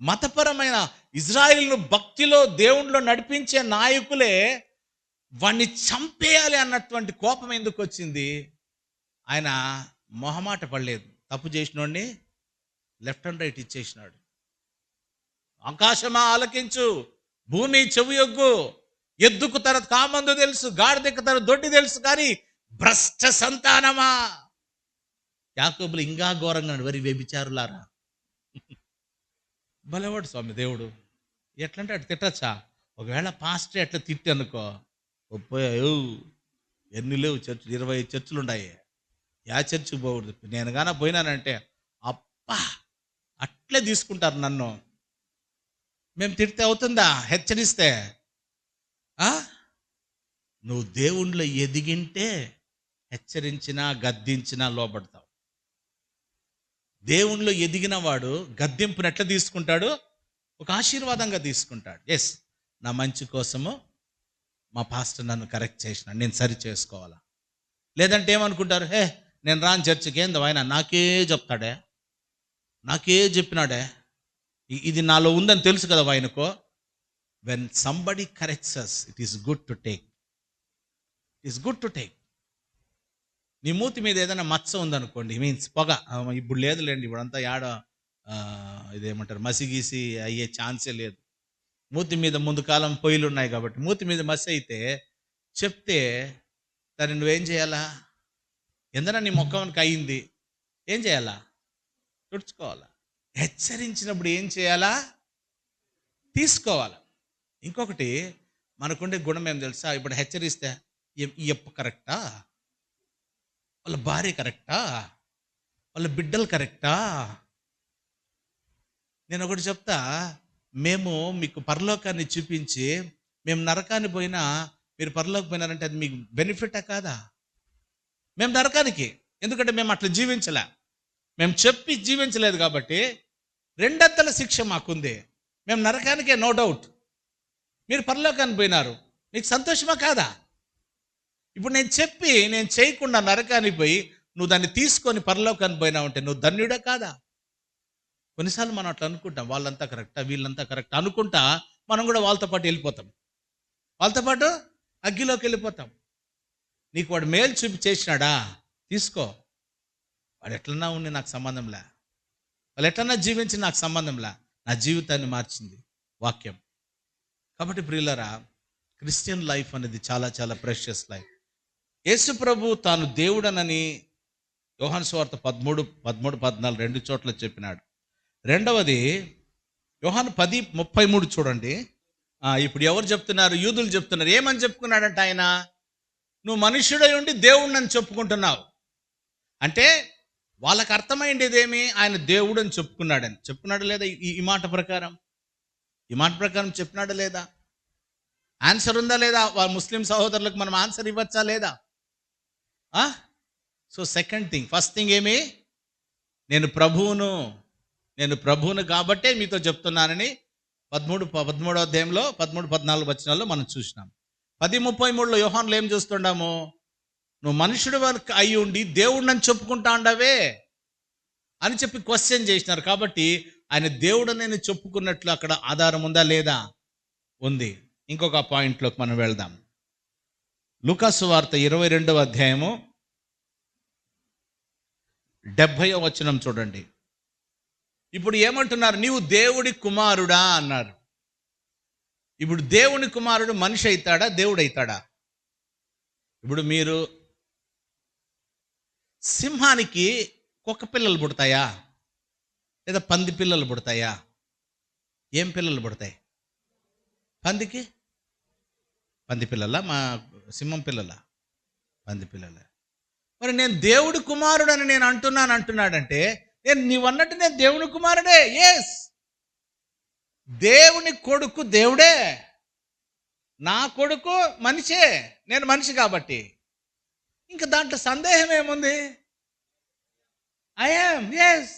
మతపరమైన ఇజ్రాయిల్ను భక్తిలో దేవుణ్ణిలో నడిపించే నాయకులే వాణ్ణి చంపేయాలి అన్నటువంటి కోపం ఎందుకు వచ్చింది? ఆయన మొహమాట పడలేదు. తప్పు చేసినోడిని లెఫ్ట్ అండ్ రైట్ ఇచ్చేసినాడు. ఆకాశమా ఆలకించు, భూమి చెవియొగ్గు, ఎద్దుకు తన కామందు తెలుసు, గాడిదకు తన దొడ్డి తెలుసు, కానీ భ్రష్ట సంతానమా. యాకోబులు ఇంకా ఘోరంగా వరి వ్యభిచారులారా. బలవాడు స్వామి దేవుడు. ఎట్లంటే అటు తిట్టచ్చా? ఒకవేళ పాస్టర్ ఎట్లా తిట్టి అనుకో, పోయావు ఎన్ని లేవు చర్చలు, 25 చర్చలు ఉన్నాయి. యా చర్చికి పోకూడదు. నేను గాన పోయినానంటే అప్పా అట్లే తీసుకుంటారు నన్ను. మేము తిడితే అవుతుందా? హెచ్చరిస్తే నువ్వు దేవుణ్ణిలో ఎదిగింటే హెచ్చరించినా గద్దించినా లోబడతావు. దేవుణ్ణిలో ఎదిగిన వాడు గద్దింపుని ఎట్లా తీసుకుంటాడు? ఒక ఆశీర్వాదంగా తీసుకుంటాడు. ఎస్, నా మంచి కోసము మా పాస్టర్ నన్ను కరెక్ట్ చేసినాడు, నేను సరి చేసుకోవాలా. లేదంటే ఏమనుకుంటారు? నేను రాను చర్చికి, ఏందో ఆయన నాకే చెప్తాడే, నాకే చెప్పినాడే, ఇది నాలో ఉందని తెలుసు కదా ఆయనకో. When somebody corrects us, it is good to take. It is good to take. నీ మూతి మీద ఏదైనా మచ్చ ఉందనుకోండి, మీన్స్ పొగ, ఇప్పుడు లేదులేండి, ఇప్పుడంతా ఇదేమంటారు మసిగీసి అయ్యే ఛాన్సే లేదు. మూతి మీద ముందు కాలం పొయ్యిలు ఉన్నాయి కాబట్టి మూతి మీద మసి అయితే చెప్తే దాన్ని నువ్వేం చేయాలా? ఎందన నీ ముఖానికి అయింది, ఏం చేయాలా? తుడుచుకోవాలా. హెచ్చరించినప్పుడు ఏం చేయాలా? తీసుకోవాలా. ఇంకొకటి మనకుండే గుణం ఏం తెలుసా? ఇప్పుడు హెచ్చరిస్తే ఈ అప్పు కరెక్టా, వాళ్ళ భార్య కరెక్టా, వాళ్ళ బిడ్డలు కరెక్టా? నేను ఒకటి చెప్తా, మేము మీకు పరలోకాన్ని చూపించి మేము నరకాన్ని పోయినా మీరు పరలోకి పోయినారంటే అది మీకు బెనిఫిటా కాదా? మేము నరకానికి, ఎందుకంటే మేము అట్లా జీవించలే, మేము చెప్పి జీవించలేదు కాబట్టి రెండంతల శిక్ష మాకుంది. మేము నరకానికే, నో డౌట్. మీరు పరలోకాన్ని పోయినారు, మీకు సంతోషమా కాదా? ఇప్పుడు నేను చెప్పి నేను చేయకుండా నరకానికి పోయి నువ్వు దాన్ని తీసుకొని పరలోకానికి పోయినావు అంటే నువ్వు ధన్యుడా కాదా? కొన్నిసార్లు మనం అట్లా అనుకుంటాం, వాళ్ళంతా కరెక్టా వీళ్ళంతా కరెక్ట్ అనుకుంటా మనం కూడా వాళ్ళతో పాటు వెళ్ళిపోతాం, వాళ్ళతో పాటు అగ్గిలోకి వెళ్ళిపోతాం. నీకు వాడు మేలు చూపి చేసినాడా, తీసుకో. వాడు ఎట్లన్నా ఉండి నాకు సంబంధంలే, వాళ్ళు ఎట్లన్నా జీవించి నాకు సంబంధంలే, నా జీవితాన్ని మార్చింది వాక్యం. కాబట్టి ప్రియులారా, క్రిస్టియన్ లైఫ్ అనేది చాలా చాలా ప్రెషియస్ లైఫ్. యేసు ప్రభు తాను దేవుడనని యోహాను సువార్త 13:14 రెండు చోట్ల చెప్పినాడు. రెండవది యోహాను 10:33 చూడండి. ఇప్పుడు ఎవరు చెప్తున్నారు? యూదులు చెప్తున్నారు. ఏమని చెప్పుకున్నాడంట ఆయన? నువ్వు మనుష్యుడై ఉండి దేవుడిని అని చెప్పుకుంటున్నావు అంటే వాళ్ళకి అర్థమైండేదేమి? ఆయన దేవుడు అని చెప్పుకున్నాడని. చెప్పుకున్నాడు లేదా? ఈ మాట ప్రకారం, ఈ మాట ప్రకారం చెప్పినాడా లేదా? ఆన్సర్ ఉందా లేదా? వాళ్ళ ముస్లిం సహోదరులకు మనం ఆన్సర్ ఇవ్వచ్చా లేదా? So second thing, first thing ఏమి? నేను ప్రభువును కాబట్టే మీతో చెప్తున్నానని 13వ అధ్యాయంలో 13-14 వచనాల్లో మనం చూసినాం. 10:33లో యోహాన్లో ఏం చూస్తుండాము? నువ్వు మనుషుడు అయి ఉండి దేవుడిని అని చెప్పుకుంటా ఉండవే అని చెప్పి క్వశ్చన్ చేసినారు. కాబట్టి ఆయన దేవుడు నేను చెప్పుకున్నట్లు అక్కడ ఆధారం ఉందా లేదా? ఉంది. ఇంకొక పాయింట్లోకి మనం వెళ్దాం. లూకాసు వార్త 22వ అధ్యాయము 70వ వచనం చూడండి. ఇప్పుడు ఏమంటున్నారు? నీవు దేవుడి కుమారుడా అన్నారు. ఇప్పుడు దేవుని కుమారుడు మనిషి అవుతాడా, దేవుడు అవుతాడా? ఇప్పుడు మీరు సింహానికి కుక్క పిల్లలు పుడతాయా లేదా పంది పిల్లలు పుడతాయా? ఏం పిల్లలు పుడతాయి? పందికి పంది పిల్లల, మా సింహం పిల్లల? పంది పిల్లల. మరి నేను దేవుడి కుమారుడు అని నేను అంటున్నాడంటే నీవన్నట్టు నేను దేవుని కుమారుడే. ఎస్, దేవుని కొడుకు దేవుడే, నా కొడుకు మనిషే, నేను మనిషి కాబట్టి ఇంకా దాంట్లో సందేహం ఏముంది? ఐఆమ్, ఎస్,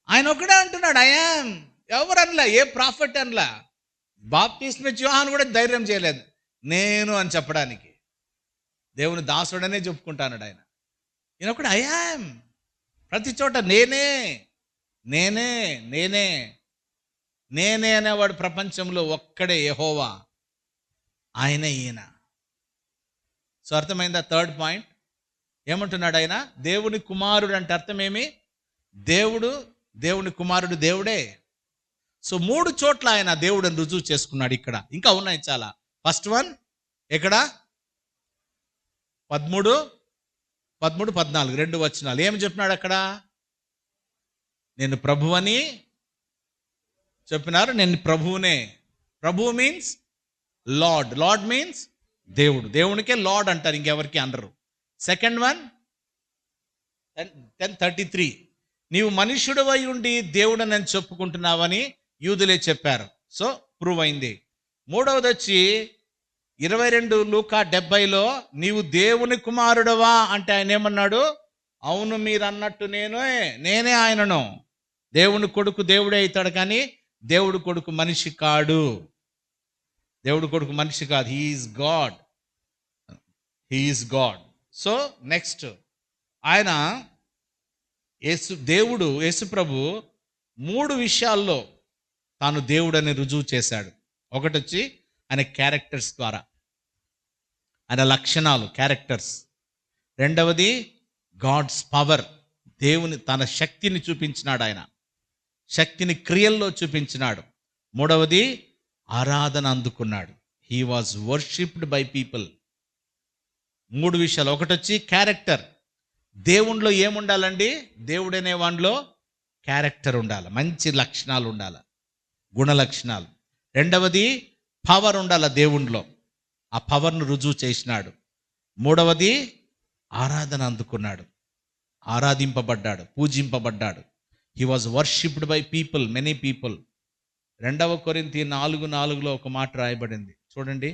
ఆయన ఒకడే అంటున్నాడు ఐఆమ్. ఎవరు అనలా, ఏ ప్రాఫిట్ అనలా. బాప్టిస్మ యోహాను కూడా ధైర్యం చేయలేదు నేను అని చెప్పడానికి. దేవుని దాసుడనే చెప్పుకుంటాడు ఆయన. ఈయన ఒకడు ఐఆమ్. ప్రతి చోట నేనే నేనే నేనే నేనే అనేవాడు ప్రపంచంలో ఒక్కడే యెహోవా, ఆయనే ఈయన. సో అర్థమైందా? థర్డ్ పాయింట్ ఏమంటున్నాడు ఆయన? దేవుని కుమారుడు అంటే అర్థమేమి? దేవుని కుమారుడు దేవుడే. సో 3 చోట్ల ఆయన దేవుడిని రుజువు చేసుకున్నాడు. ఇక్కడ ఇంకా ఉన్నాయి చాలా. ఫస్ట్ వన్ ఎక్కడ? 13-14 2 వచనాలు ఏమి చెప్పినాడు అక్కడ? నేను ప్రభువని చెప్పినారు. నేను ప్రభువునే. ప్రభువు మీన్స్ లార్డ్, లార్డ్ మీన్స్ దేవుడు. దేవునికే లార్డ్ అంటారు, ఇంకెవరికి అనరు. సెకండ్ వన్ 10:33 నీవు మనుష్యుడవై ఉండి దేవుడు అని చెప్పుకుంటున్నావని యూదులే చెప్పారు. సో ప్రూవ్ అయింది. మూడవది వచ్చి 22 లూకా 70లో నీవు దేవుని కుమారుడవా అంటే ఆయన ఏమన్నాడు? అవును, మీరు అన్నట్టు నేనే ఆయనను. దేవుని కొడుకు దేవుడే అవుతాడు కానీ దేవుడు కొడుకు మనిషి కాడు. దేవుడు కొడుకు మనిషి కాదు. He's God, he's God. So next ఆయన యేసు ప్రభు 3 విషయాల్లో తాను దేవుడని రుజువు చేశాడు. ఒకటి వచ్చి ఆయన క్యారెక్టర్స్ ద్వారా, ఆయన లక్షణాలు, క్యారెక్టర్స్. రెండవది గాడ్స్ పవర్, దేవుని తన శక్తిని చూపించినాడు. ఆయన శక్తిని క్రియల్లో చూపించినాడు. మూడవది ఆరాధన అందుకున్నాడు. He was worshipped by people. 3 విషయాలు. ఒకటి వచ్చి క్యారెక్టర్, దేవునిలో ఏముండాలండి? దేవుడనే వానిలో క్యారెక్టర్ ఉండాలి, మంచి లక్షణాలు ఉండాలి, గుణ లక్షణాలు. రెండవది పవర్ ఉండాలి దేవునిలో, ఆ పవర్ను రుజువు చేసినాడు. మూడవది ఆరాధన అందుకున్నాడు, ఆరాధింపబడ్డాడు, పూజింపబడ్డాడు. He was worshipped by people, many people. 2 కొరింథీ 4:4లో ఒక మాట రాయబడింది చూడండి.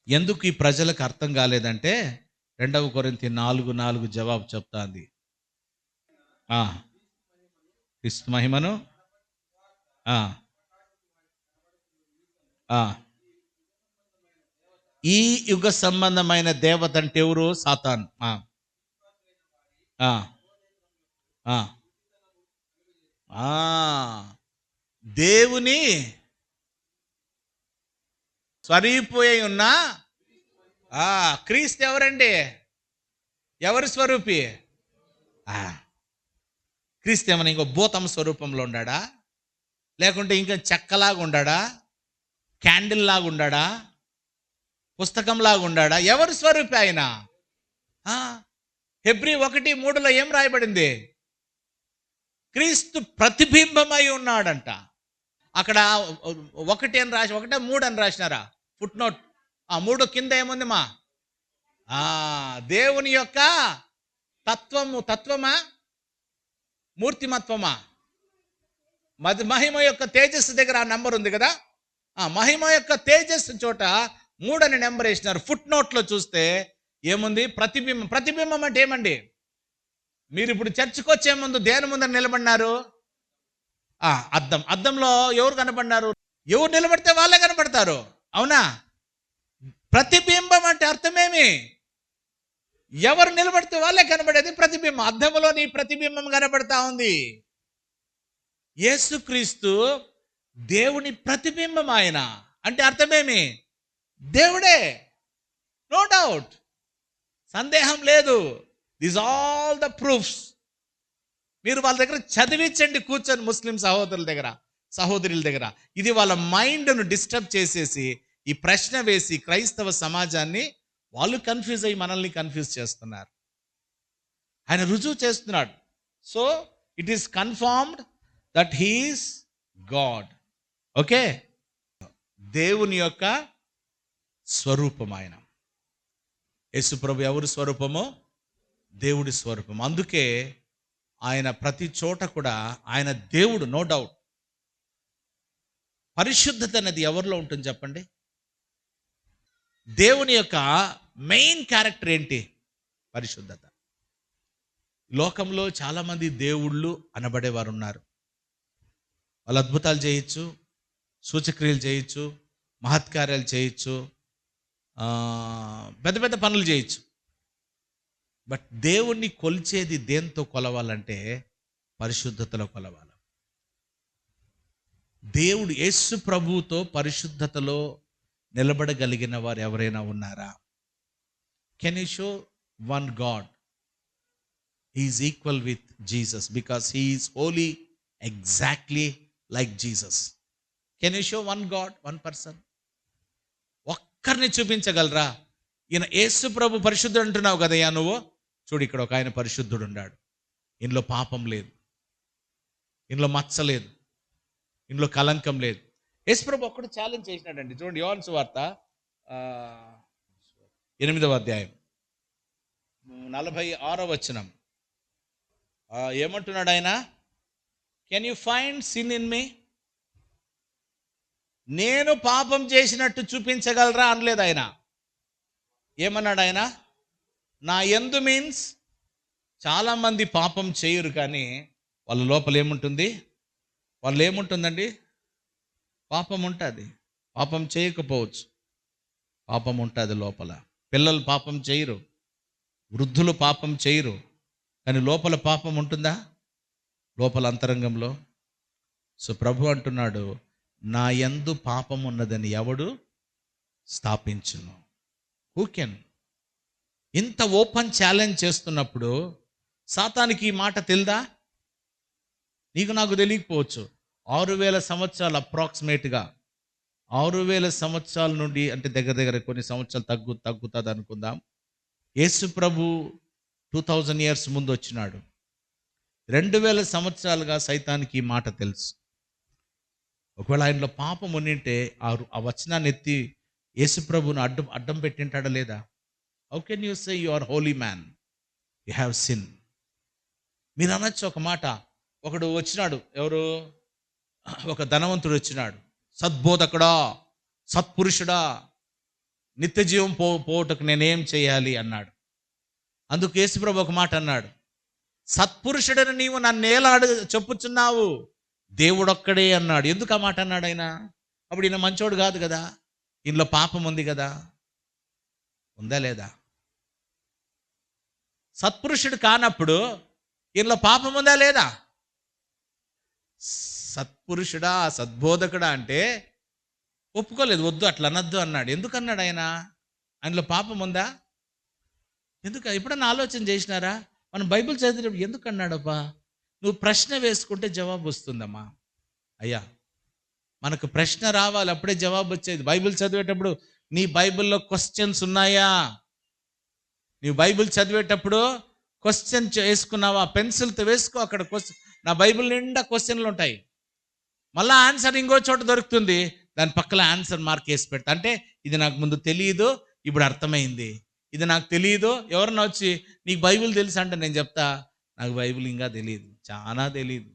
ఎందుకు ఈ ప్రజలకు అర్థం కాలేదంటే 2 కొరింథీ 4:4 జవాబు చెప్తాంది. క్రీస్తు మహిమను ఈ యుగ సంబంధమైన దేవత అంటే ఎవరు? సాతాను. దేవుని స్వరూపి ఉన్న క్రీస్తు ఎవరండి? ఎవరి స్వరూపి? క్రీస్తు ఏమన్నా ఇంకో భూతం స్వరూపంలో ఉన్నాడా? లేకుంటే ఇంకా చెక్కలాగా ఉన్నాడా? క్యాండిల్ లాగా ఉన్నాడా? పుస్తకంలాగా ఉన్నాడా? ఎవరి స్వరూపి ఆయన? హెబ్రీ 1:3లో ఏం రాయబడింది? క్రీస్తు ప్రతిబింబమై ఉన్నాడంట. అక్కడ 1 అని రాసి 1 3 అని రాసినారా ఫుట్ నోట్. 3 కింద ఏముంది మా దేవుని యొక్క తత్వమా మూర్తిమత్వమా మహిమ యొక్క తేజస్సు దగ్గర ఆ నంబర్ ఉంది కదా. మహిమ యొక్క తేజస్సు చోట 3 అని నెంబర్ వేసినారు. ఫుట్ నోట్లో చూస్తే ఏముంది? ప్రతిబింబం. ప్రతిబింబం అంటే ఏమండి? మీరు ఇప్పుడు చర్చికి వచ్చే ముందు దేని ముందర నిలబడినారు? అద్దం. అద్దంలో ఎవరు కనబడినారు? ఎవరు నిలబడితే వాళ్ళే కనబడతారు, అవునా? ప్రతిబింబం అంటే అర్థమేమి? ఎవరు నిలబడితే వాళ్ళే కనబడేది ప్రతిబింబం. అద్దంలో నీ ప్రతిబింబం కనబడతా ఉంది. యేసుక్రీస్తు దేవుని ప్రతిబింబం. ఆయన అంటే అర్థమేమి? దేవుడే, నో డౌట్, సందేహం లేదు. This all the proofs. మీరు వాళ్ళ దగ్గర చదివించండి కూర్చొని, ముస్లిం సహోదరుల దగ్గర, సహోదరుల దగ్గర. ఇది వాళ్ళ మైండ్ను డిస్టర్బ్ చేసేసి ఈ ప్రశ్న వేసి క్రైస్తవ సమాజాన్ని వాళ్ళు కన్ఫ్యూజ్ అయ్యి మనల్ని కన్ఫ్యూజ్ చేస్తున్నారు. ఆయన రుజువు చేస్తున్నాడు. So it is confirmed that he's God. Okay, దేవుని యొక్క స్వరూపం ఆయన. యేసుప్రభు ఎవరి స్వరూపము? దేవుడి స్వరూపం. అందుకే ఆయన ప్రతి చోట కూడా ఆయన దేవుడు, నో డౌట్. పరిశుద్ధత అనేది ఎవరిలో ఉంటుంది చెప్పండి? దేవుని యొక్క మెయిన్ క్యారెక్టర్ ఏంటి? పరిశుద్ధత. లోకంలో చాలామంది దేవుళ్ళు అనబడేవారు ఉన్నారు. వాళ్ళు అద్భుతాలు చేయొచ్చు, సూచక్రియలు చేయొచ్చు, మహత్కార్యాలు చేయొచ్చు, పెద్ద పెద్ద పనులు చేయొచ్చు. బట్ దేవుణ్ణి కొలిచేది దేంతో కొలవాలంటే పరిశుద్ధతలో కొలవాలి. దేవుడు యేసు ప్రభువుతో పరిశుద్ధతలో నిలబడగలిగిన వారు ఎవరైనా ఉన్నారా? Can you show one God is equal with Jesus because he is Holi exactly like Jesus. Can you show one God, one person? ఒక్కరిని చూపించగలరా? ఈయన యేసు ప్రభు పరిశుద్ధుడు అంటున్నావు కదయ్యా నువ్వు. చూడు, ఇక్కడ ఒక ఆయన పరిశుద్ధుడు ఉన్నాడు. ఇందులో పాపం లేదు, ఇందులో మచ్చ లేదు, ఇందులో కలంకం లేదు. యేసు ప్రభు ఒక్కడు ఛాలెంజ్ చేసినాడండి. చూడండి, యోహాను సువార్త 8వ అధ్యాయం 46వ వచనం. ఏమంటున్నాడు ఆయన? Can you find sin in me? నేను పాపం చేసినట్టు చూపించగలరా అనలేదు ఆయన. ఏమన్నాడు ఆయన? నా యందు మీన్స్ చాలామంది పాపం చేయరు, కానీ వాళ్ళ లోపల ఏముంటుంది? వాళ్ళు ఏముంటుందండి? పాపం ఉంటుంది. పాపం చేయకపోవచ్చు, పాపం ఉంటుంది లోపల. పిల్లలు పాపం చేయరు, వృద్ధులు పాపం చేయరు, కానీ లోపల పాపం ఉంటుందా? లోపల అంతరంగంలో. సో ప్రభు అంటున్నాడు, నా యందు పాపం ఉన్నదని ఎవడు స్థాపించును? Who can? ఇంత ఓపెన్ ఛాలెంజ్ చేస్తున్నప్పుడు సాతానికి ఈ మాట తెలుదా? నీకు నాకు తెలియకపోవచ్చు. 6000 సంవత్సరాలు, అప్రాక్సిమేట్గా 6000 సంవత్సరాల నుండి, అంటే దగ్గర దగ్గర కొన్ని సంవత్సరాలు తగ్గుతుంది అనుకుందాం. యేసు ప్రభు 2000 years ముందు వచ్చినాడు. 2000 సంవత్సరాలుగా సైతానికి ఈ మాట తెలుసు. ఒకవేళ ఆయనలో పాపం ఉన్నింటే ఆ వచనాన్ని ఎత్తి యేసు ప్రభుని అడ్డం పెట్టింటాడా లేదా? How can you say you are holy man, you have sin? మీరు అనొచ్చు ఒక మాట. ఒకడు వచ్చినాడు, ఎవరు? ఒక ధనవంతుడు వచ్చినాడు. సద్బోధకుడా, సత్పురుషుడా, నిత్య జీవం పోవటకు నేనేం చేయాలి అన్నాడు. అందుకు యేసుప్రభు ఒక మాట అన్నాడు, సత్పురుషుడని నీవు నన్ను ఏలాడు చెప్పుచున్నావు, దేవుడొక్కడే అన్నాడు. ఎందుకు ఆ మాట అన్నాడు ఆయన? అప్పుడు ఈయన మంచోడు కాదు కదా, ఇందులో పాపం ఉంది కదా. ఉందా లేదా? సత్పురుషుడు కానప్పుడు ఇందులో పాపం ఉందా లేదా? సత్పురుషుడా, సద్బోధకుడా అంటే ఒప్పుకోలేదు, వద్దు అట్లా అనద్దు అన్నాడు. ఎందుకు అన్నాడు ఆయన? అందులో పాపం ఉందా? ఎందుకు? ఎప్పుడన్నా ఆలోచన చేసినారా? మనం బైబిల్ చదివేటప్పుడు ఎందుకు అన్నాడబ్బా? నువ్వు ప్రశ్న వేసుకుంటే జవాబు వస్తుందమ్మా. అయ్యా, మనకు ప్రశ్న రావాలి, అప్పుడే జవాబు వచ్చేది. బైబిల్ చదివేటప్పుడు నీ బైబిల్లో క్వశ్చన్స్ ఉన్నాయా? నీవు బైబిల్ చదివేటప్పుడు క్వశ్చన్ వేసుకున్నావా? పెన్సిల్తో వేసుకో, అక్కడ క్వశ్చన్. నా బైబిల్ నిండా క్వశ్చన్లు ఉంటాయి. మళ్ళీ ఆన్సర్ ఇంకో చోట దొరుకుతుంది, దాని పక్కన ఆన్సర్ మార్క్ వేసి పెడతా. అంటే ఇది నాకు ముందు తెలియదు, ఇప్పుడు అర్థమైంది. ఇది నాకు తెలియదు. ఎవరన్నా వచ్చి నీకు బైబిల్ తెలుసా అంటే నేను చెప్తా, నాకు బైబిల్ ఇంకా తెలియదు, చాలా తెలియదు,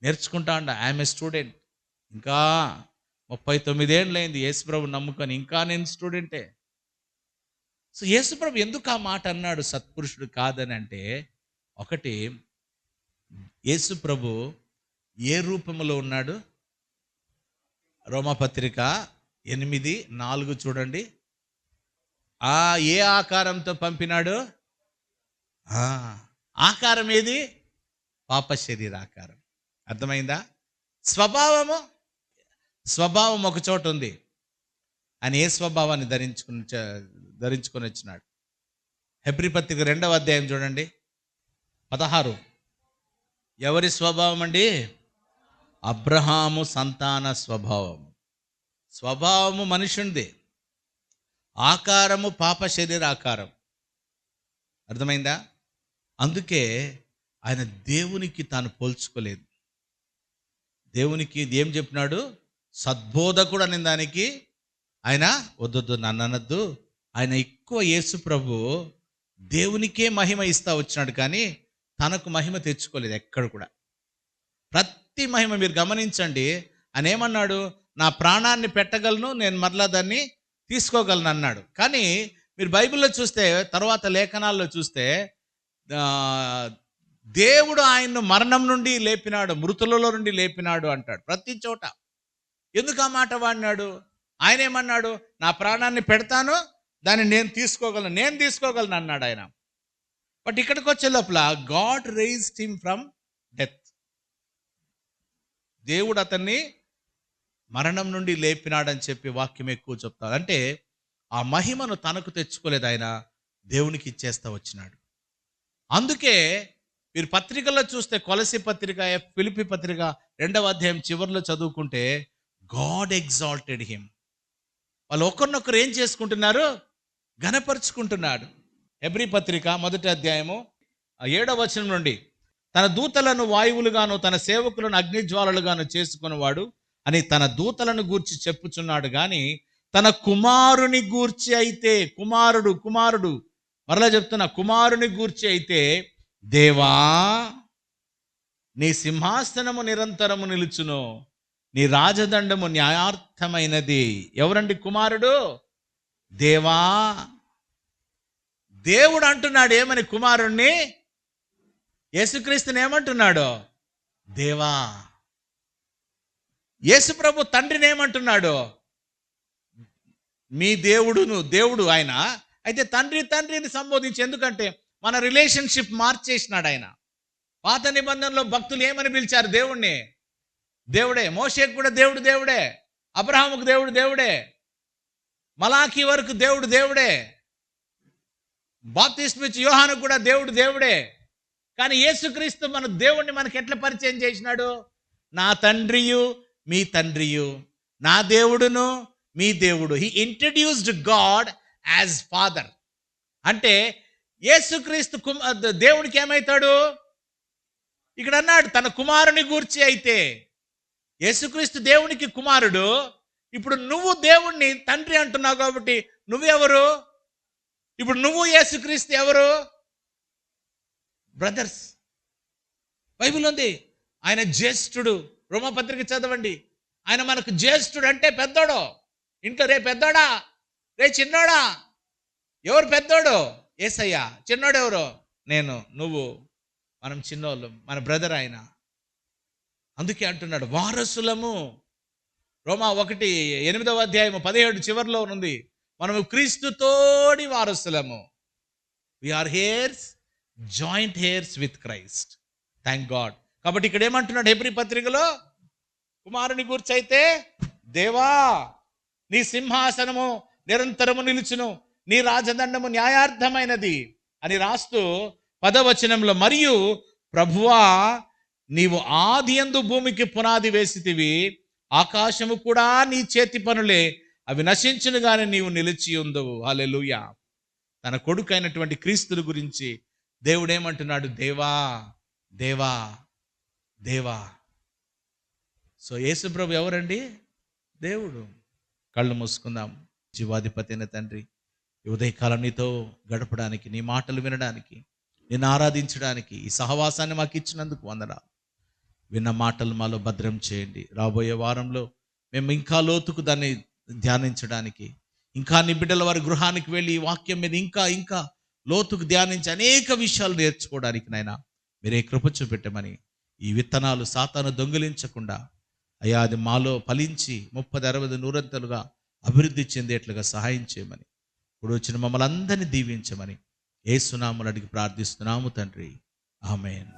నేర్చుకుంటా అంట. I'm a student. ఇంకా 39 ఏళ్ళు అయింది యేసుప్రభు నమ్ముకొని, ఇంకా నేను స్టూడెంటే. సో యేసుప్రభు ఎందుకు ఆ మాట అన్నాడు సత్పురుషుడు కాదని అంటే, ఒకటి, యేసుప్రభు ఏ రూపంలో ఉన్నాడు? రోమపత్రిక 8:4 చూడండి. ఏ ఆకారంతో పంపినాడు? ఆకారం ఏది? పాప శరీరాకారం. అర్థమైందా? స్వభావం ఒక చోట ఉంది. ఆయన ఏ స్వభావాన్ని ధరించుకొని వచ్చినాడు? హెబ్రీ పత్రిక 2వ అధ్యాయం చూడండి, 16. ఎవరి స్వభావం అండి? అబ్రహాము సంతాన స్వభావము మనుషుంది, ఆకారము పాప శరీర ఆకారం. అర్థమైందా? అందుకే ఆయన దేవునికి తాను పోల్చుకోలేదు. దేవునికి ఏం చెప్పినాడు? సద్బోధకుడు అనే దానికి ఆయన వద్దొద్దు నన్ను అనద్దు. ఆయన ఎక్కువ యేసు ప్రభు దేవునికే మహిమ ఇస్తా వచ్చినాడు, కానీ తనకు మహిమ తెచ్చుకోలేదు ఎక్కడ కూడా. ప్రతి మహిమ మీరు గమనించండి. ఆయన ఏమన్నాడు? నా ప్రాణాన్ని పెట్టగలను, నేను మరలా దాన్ని తీసుకోగలను అన్నాడు. కానీ మీరు బైబిల్లో చూస్తే, తర్వాత లేఖనాల్లో చూస్తే, దేవుడు ఆయన్ను మరణం నుండి లేపినాడు, మృతులలో నుండి లేపినాడు అంటాడు ప్రతి చోట. ఎందుకు ఆ మాట వాడినాడు? ఆయన ఏమన్నాడు? నా ప్రాణాన్ని పెడతాను, దాన్ని నేను తీసుకోగలను అన్నాడు ఆయన. బట్ ఇక్కడికి వచ్చే లోపల God raised him from death. దేవుడు అతన్ని మరణం నుండి లేపినాడని చెప్పి వాక్యం ఎక్కువ చెప్తాడు. అంటే ఆ మహిమను తనకు తెచ్చుకోలేదు, ఆయన దేవునికి ఇచ్చేస్తా వచ్చినాడు. అందుకే మీరు పత్రికల్లో చూస్తే, కొలసి పత్రిక, ఫిలిప్పీ పత్రిక 2వ అధ్యాయం చివరిలో చదువుకుంటే, గాడ్ ఎగ్జాల్టెడ్ హిమ్. వాళ్ళు ఒకరినొకరు ఏం చేసుకుంటున్నారు? ఘనపరుచుకుంటున్నాడు. హెబ్రీ పత్రిక 1వ అధ్యాయము 7వ వచనం నుండి, తన దూతలను వాయువులుగాను తన సేవకులను అగ్నిజ్వాలలుగాను చేసుకునేవాడు అని తన దూతలను గూర్చి చెప్పుచున్నాడు, కానీ తన కుమారుని గూర్చి అయితే, కుమారుడు మరలా చెప్తున్నా, కుమారుని గూర్చి అయితే, దేవా నీ సింహాసనము నిరంతరము నిలుచును, నీ రాజదండము న్యాయార్థమైనది. ఎవరండి కుమారుడు? దేవా. దేవుడు అంటున్నాడు ఏమని కుమారుణ్ణి? యేసుక్రీస్తుని ఏమంటున్నాడు? దేవా. యేసు ప్రభు తండ్రిని ఏమంటున్నాడు? మీ దేవుడు ఆయన. అయితే తండ్రిని సంబోధించి, ఎందుకంటే మన రిలేషన్షిప్ మార్చేసినాడు ఆయన. పాత నిబంధనలో భక్తులు ఏమని పిలిచారు దేవుణ్ణి? దేవుడే. మోషేకు కూడా దేవుడే, అబ్రహాముకు దేవుడే, మలాకి వరకు దేవుడే, బాప్తిస్మా ఇచ్చి యోహానుకు కూడా దేవుడే. కానీ యేసుక్రీస్తు మన దేవుణ్ణి మనకి ఎట్లా పరిచయం చేసినాడు? నా తండ్రియు మీ తండ్రియు, నా దేవుడును మీ దేవుడు. He introduced God as father. అంటే యేసుక్రీస్తు దేవుడికి ఏమవుతాడు? ఇక్కడ అన్నాడు తన కుమారుని గూర్చి అయితే. యేసుక్రీస్తు దేవునికి కుమారుడు. ఇప్పుడు నువ్వు దేవుణ్ణి తండ్రి అంటున్నావు కాబట్టి నువ్వెవరు? ఇప్పుడు నువ్వు యేసుక్రీస్తు ఎవరు? బ్రదర్స్. బైబిల్ ఉంది ఆయన జ్యేష్ఠుడు. రోమపత్రిక చదవండి. ఆయన మనకు జ్యేష్ఠుడు అంటే పెద్దోడు. ఇంట్లో రే పెద్దోడా, రే చిన్నోడా. ఎవరు పెద్దోడు? యేసయ్య. చిన్నోడు ఎవరు? నేను, నువ్వు, మనం చిన్నోళ్ళం, మన బ్రదర్ ఆయన. అందుకే అంటున్నాడు వారసులము. రోమా 1:8వ అధ్యాయము 17 చివరిలో ఉంది, మనము క్రీస్తుతోడి వారసులము. We are heirs, joint heirs with Christ. Thank God. కాబట్టి ఇక్కడ ఏమంటున్నాడు హెబ్రీ పత్రికలో? కుమారుని గుర్చైతే, దేవా నీ సింహాసనము నిరంతరము నిలుచును, నీ రాజదండము న్యాయార్థమైనది అని రాస్తూ 10వ వచనంలో, మరియు ప్రభువా నీవు ఆదియందు భూమికి పునాది వేసితివి, ఆకాశము కూడా నీ చేతి పనులే, అవి నశించును గాని నీవు నిలిచి ఉందవు. హల్లెలూయా. తన కొడుకు అయినటువంటి క్రీస్తుని గురించి దేవుడు ఏమంటున్నాడు? దేవా దేవా దేవా. సో యేసు ప్రభు ఎవరండి? దేవుడు. కళ్ళు మూసుకుందాం. జీవాధిపతి అయిన తండ్రి, ఈ ఉదయకాలం నీతో గడపడానికి, నీ మాటలు వినడానికి, నిన్ను ఆరాధించడానికి ఈ సహవాసాన్ని మాకు ఇచ్చినందుకు వందనాలు. విన్న మాటలు మాలో భద్రం చేయండి. రాబోయే వారంలో మేము ఇంకా లోతుకు దాన్ని ధ్యానించడానికి, ఇంకా నీ బిడ్డల వారి గృహానికి వెళ్ళి ఈ వాక్యం మీద ఇంకా ఇంకా లోతుకు ధ్యానించి అనేక విషయాలు నేర్చుకోవడానికి నాయనా మీరే కృప చూపెట్టమని, ఈ విత్తనాలు సాతాను దొంగిలించకుండా అయ్యా అది మాలో ఫలించి 30, 60, 100 అభివృద్ధి చెందేట్లుగా సహాయం చేయమని, ఇప్పుడు వచ్చిన మమ్మల్ని అందరినీ దీవించమని యేసు నామములో అడిగి ప్రార్థిస్తున్నాము తండ్రి. ఆమేన్.